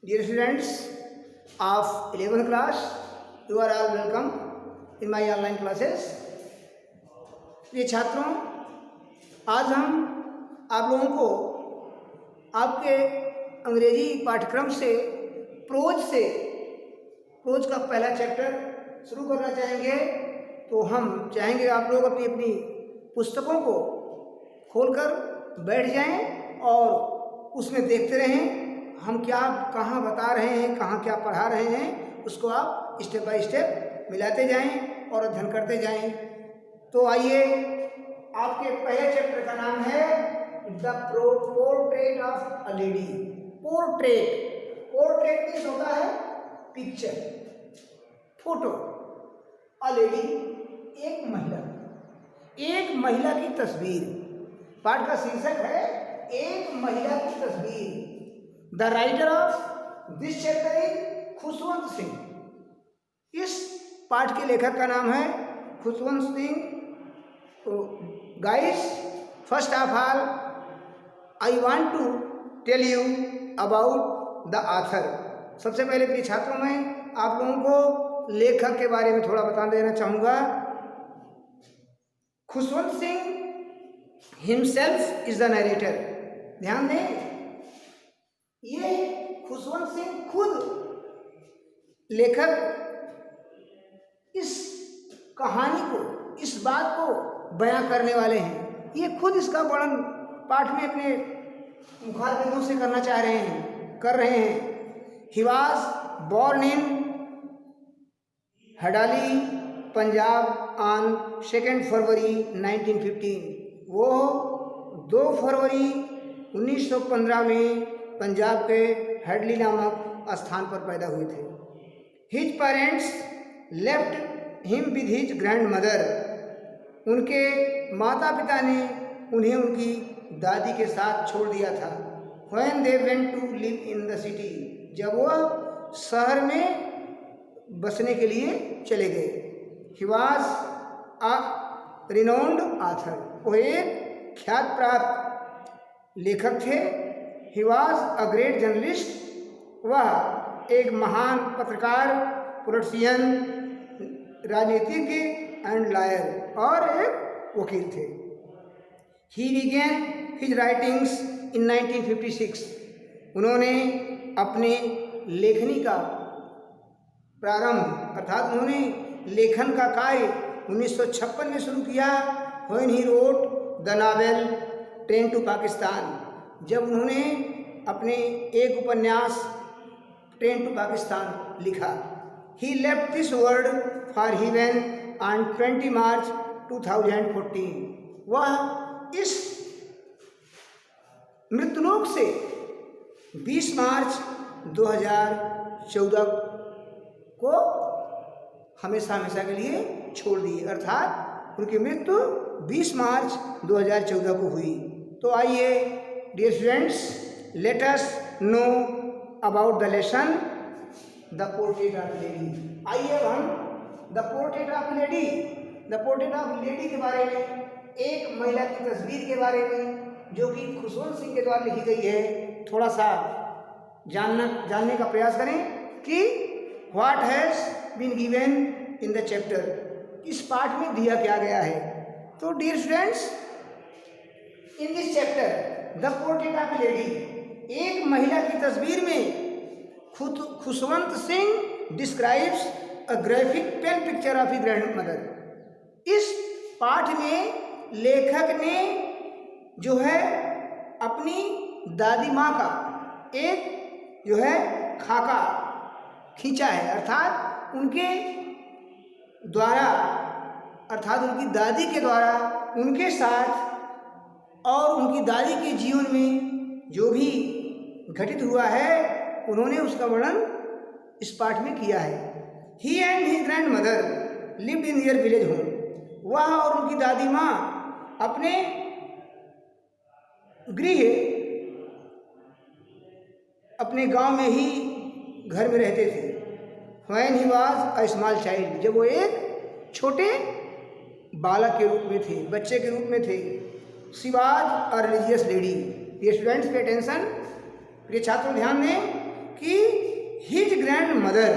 Dear students of 11th class, you are all welcome in my online classes. ये छात्रों, आज हम आप लोगों को आपके अंग्रेजी पाठ्यक्रम से प्रोज का पहला चैप्टर शुरू करना चाहेंगे। तो हम चाहेंगे आप लोग अपनी अपनी पुस्तकों को खोलकर बैठ जाएं और उसमें देखते रहें हम क्या कहाँ बता रहे हैं, कहाँ क्या पढ़ा रहे हैं, उसको आप स्टेप बाय स्टेप मिलाते जाएं और अध्ययन करते जाएं। तो आइए, आपके पहले चैप्टर का नाम है the portrait of a lady. Portrait means होता है पिक्चर, फोटो। अ लेडी एक महिला की तस्वीर। पाठ का शीर्षक है एक महिला की तस्वीर। The writer of this chapter is Khushwant Singh. इस पाठ के लेखक का नाम है खुशवंत सिंह। तो guys, first of all I want to tell you about the author. सबसे पहले प्रिय छात्रों, मैं आप लोगों को लेखक के बारे में थोड़ा बता देना चाहूँगा। Khushwant Singh himself is the narrator. ध्यान दें, ये खुशवंत सिंह खुद लेखक इस कहानी को, इस बात को बयां करने वाले हैं। ये खुद इसका वर्णन पाठ में अपने मुखारबिंदों से कर रहे हैं। He was born in Hadali, Punjab on 2 February 1915। वो 2 फरवरी 1915 में पंजाब के हेडली नामक स्थान पर पैदा हुए थे। His parents left him with his grand mother. उनके माता पिता ने उन्हें उनकी दादी के साथ छोड़ दिया था। When they went to live in the city, जब वह शहर में बसने के लिए चले गए। He was a renowned author. वो एक ख्यात प्राप्त लेखक थे। He was a great journalist. वह एक महान पत्रकार, पॉलिटिशियन, राजनीतिज्ञ एंड लॉयर और एक वकील थे। ही बिगेन हिज राइटिंग्स इन 1956। उन्होंने अपने लेखनी का प्रारंभ अर्थात उन्होंने लेखन का कार्य 1956 में शुरू किया। When he wrote the novel Train to Pakistan, जब उन्होंने अपने एक उपन्यास ट्रेन टू पाकिस्तान लिखा। He left this world for heaven on 20 March 2014। वह इस मृत्युलोक से 20 मार्च 2014 को हमेशा के लिए छोड़ दी, अर्थात उनकी मृत्यु 20 मार्च 2014 को हुई। तो आइए dear students, let us know about the lesson the portrait of lady. आइए अब हम द पोर्ट्रेट ऑफ लेडी के बारे में, एक महिला की तस्वीर के बारे में, जो कि खुशवंत सिंह के द्वारा लिखी गई है, थोड़ा सा जानने का प्रयास करें कि what has been given in the chapter. इस पाठ में दिया क्या गया है। तो dear students, in this chapter the portrait of lady, एक महिला की तस्वीर में Khushwant Singh describes a graphic pen picture of he grandmother. इस पाठ में लेखक ने जो है अपनी दादी माँ का एक जो है खाका खींचा है, अर्थात उनके द्वारा, अर्थात उनकी दादी के द्वारा उनके साथ और उनकी दादी के जीवन में जो भी घटित हुआ है, उन्होंने उसका वर्णन इस पाठ में किया है। He and his grandmother lived in their village home. वह और उनकी दादी माँ अपने गृह, अपने गांव में ही घर में रहते थे। When he was a small child, जब वो एक छोटे बालक के रूप में थे, बच्चे के रूप में थे। She was a religious lady. ये स्टूडेंट्स पे अटेंशन, ये छात्रों ध्यान दें कि his grand mother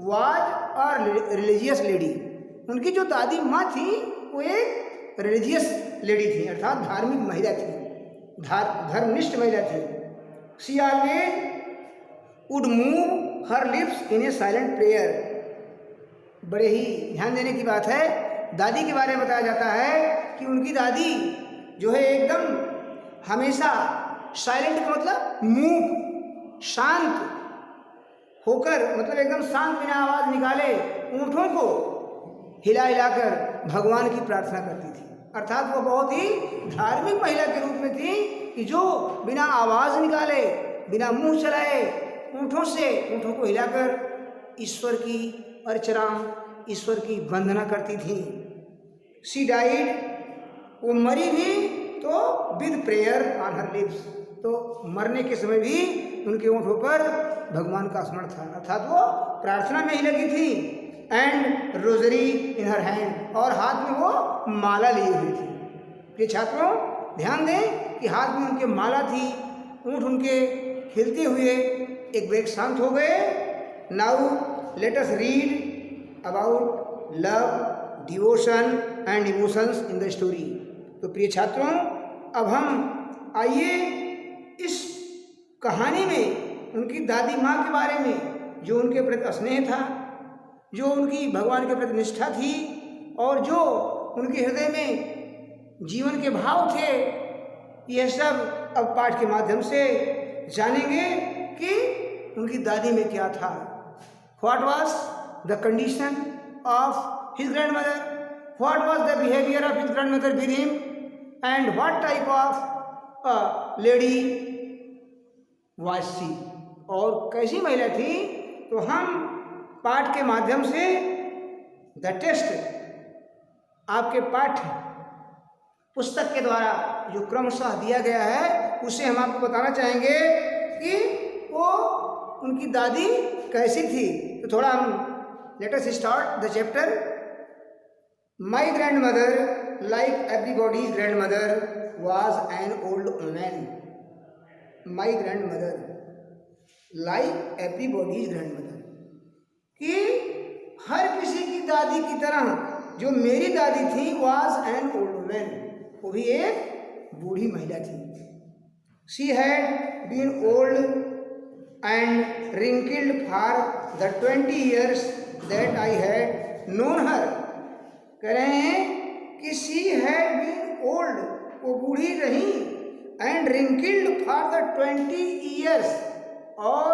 was a religious lady, उनकी जो दादी माँ थी वो एक रिलीजियस लेडी थी, अर्थात धार्मिक महिला थी, धर्मनिष्ठ महिला थी। She always would move her lips in A silent prayer. बड़े ही ध्यान देने की बात है, दादी के बारे में बताया जाता है कि उनकी दादी जो है एकदम हमेशा साइलेंट का मतलब मूक, शांत होकर, मतलब एकदम शांत बिना आवाज निकाले ऊँटों को हिला हिलाकर भगवान की प्रार्थना करती थी। अर्थात वो बहुत ही धार्मिक महिला के रूप में थी कि जो बिना आवाज निकाले, बिना मुंह चलाए ऊँटों को हिलाकर ईश्वर की अर्चना, ईश्वर की वंदना करती थी। शी डाइड, वो मरी भी तो with prayer on her lips, तो मरने के समय भी उनके होठों पर भगवान का स्मरण था, अर्थात वो प्रार्थना में ही लगी थी। And rosary in her hand, और हाथ में वो माला लिए हुई थी। प्रिय छात्रों, ध्यान दें कि हाथ में उनके माला थी, ऊँट उनके हिलते हुए एक बेग शांत हो गए। Now let us read about love, devotion and emotions in the story. तो प्रिय छात्रों, अब हम आइए इस कहानी में उनकी दादी माँ के बारे में, जो उनके प्रति स्नेह था, जो उनकी भगवान के प्रति निष्ठा थी, और जो उनके हृदय में जीवन के भाव थे, यह सब अब पाठ के माध्यम से जानेंगे कि उनकी दादी में क्या था। What was the condition of his grand mother, what was the behaviour of his grand mother with him, and what type of lady was she, और कैसी महिला थी। तो हम पाठ के माध्यम से द टेस्ट, आपके पाठ पुस्तक के द्वारा जो क्रमशः दिया गया है, उसे हम आपको बताना चाहेंगे कि वो उनकी दादी कैसी थी। तो थोड़ा हम let us start the chapter. My grand mother like everybody's grand mother was an old woman. My grand mother like everybody's grand mother, कि हर किसी की दादी की तरह जो मेरी दादी थी, वाज एन ओल्ड वुमन, वो भी एक बूढ़ी महिला थी। She had been old and wrinkled for the 20 years that I had known her. कह रहे हैं कि शी हैड बीन ओल्ड, वो बूढ़ी रही, and wrinkled for the 20 years, और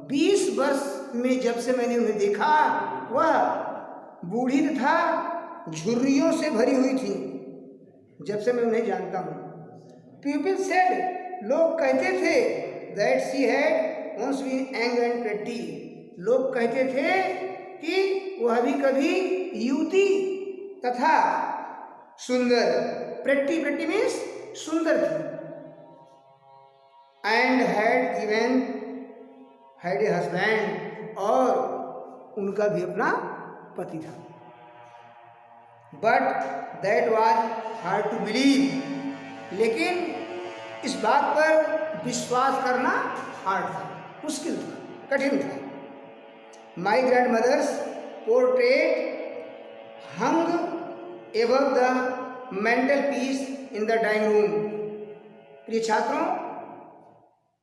20 वर्ष में जब से मैंने उन्हें देखा, वह बूढ़ी तथा झुर्रियों से भरी हुई थी, जब से मैं उन्हें जानता हूँ। पीपल सेड, लोग कहते थे, that she had once been young and pretty, लोग कहते थे कि वह भी कभी युवती तथा सुंदर, प्रेटी, प्रेटी मीन्स सुंदर थी, and had even had a husband, और उनका भी अपना पति था। But that was hard to believe, लेकिन इस बात पर विश्वास करना हार्ड था, मुश्किल था, कठिन था। My grandmother's portrait hung above the mantelpiece in the dining room. प्रिय छात्रों,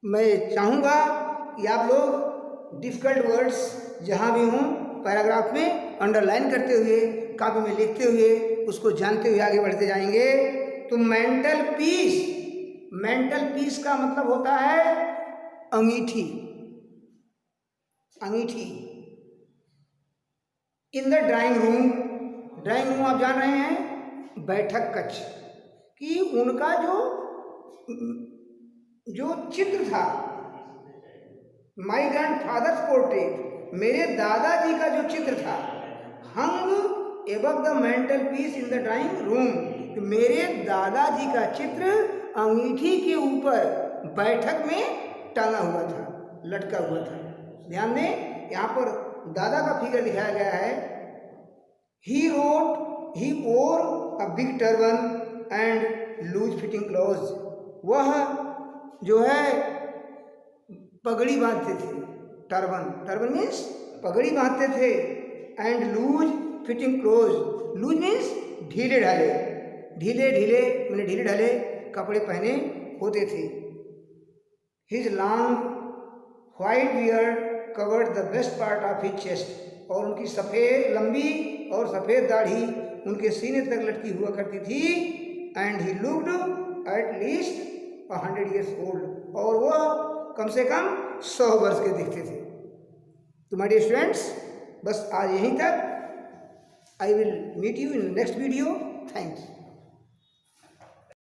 मैं चाहूँगा कि आप लोग डिफ़िकल्ट वर्ड्स जहाँ भी हों पैराग्राफ में अंडरलाइन करते हुए, कापी में लिखते हुए, उसको जानते हुए आगे बढ़ते जाएंगे। तो मेंटल पीस, मेंटल पीस का मतलब होता है अंगीठी, अंगीठी। In the drawing room, drawing room आप जान रहे हैं, बैठक कक्ष, कि उनका जो चित्र था, माई ग्रैंड फादर्स पोर्ट्रेट, मेरे दादाजी का जो चित्र था, hung above the mantelpiece in the drawing room, मेरे दादाजी का चित्र अंगीठी के ऊपर बैठक में टंगा हुआ था, लटका हुआ था। ध्यान दें, यहाँ पर दादा का फिगर दिखाया गया है। He wrote he wore a big turban and loose fitting clothes, वह जो है पगड़ी बांधते थे, टर्बन, टर्बन मीन्स पगड़ी बांधते थे। And loose fitting clothes, loose means ढीले ढाले, ढीले ढीले मैंने ढीले ढाले कपड़े पहने होते थे। His long white beard covered the best part of his chest, और उनकी सफ़ेद लंबी और सफ़ेद दाढ़ी उनके सीने तक लटकी हुआ करती थी। And he looked at least 100 years old, और वो कम से कम 100 वर्ष के दिखते थे। तो माय डियर स्टूडेंट्स, बस आज यहीं तक। I will meet you in next video. Thanks.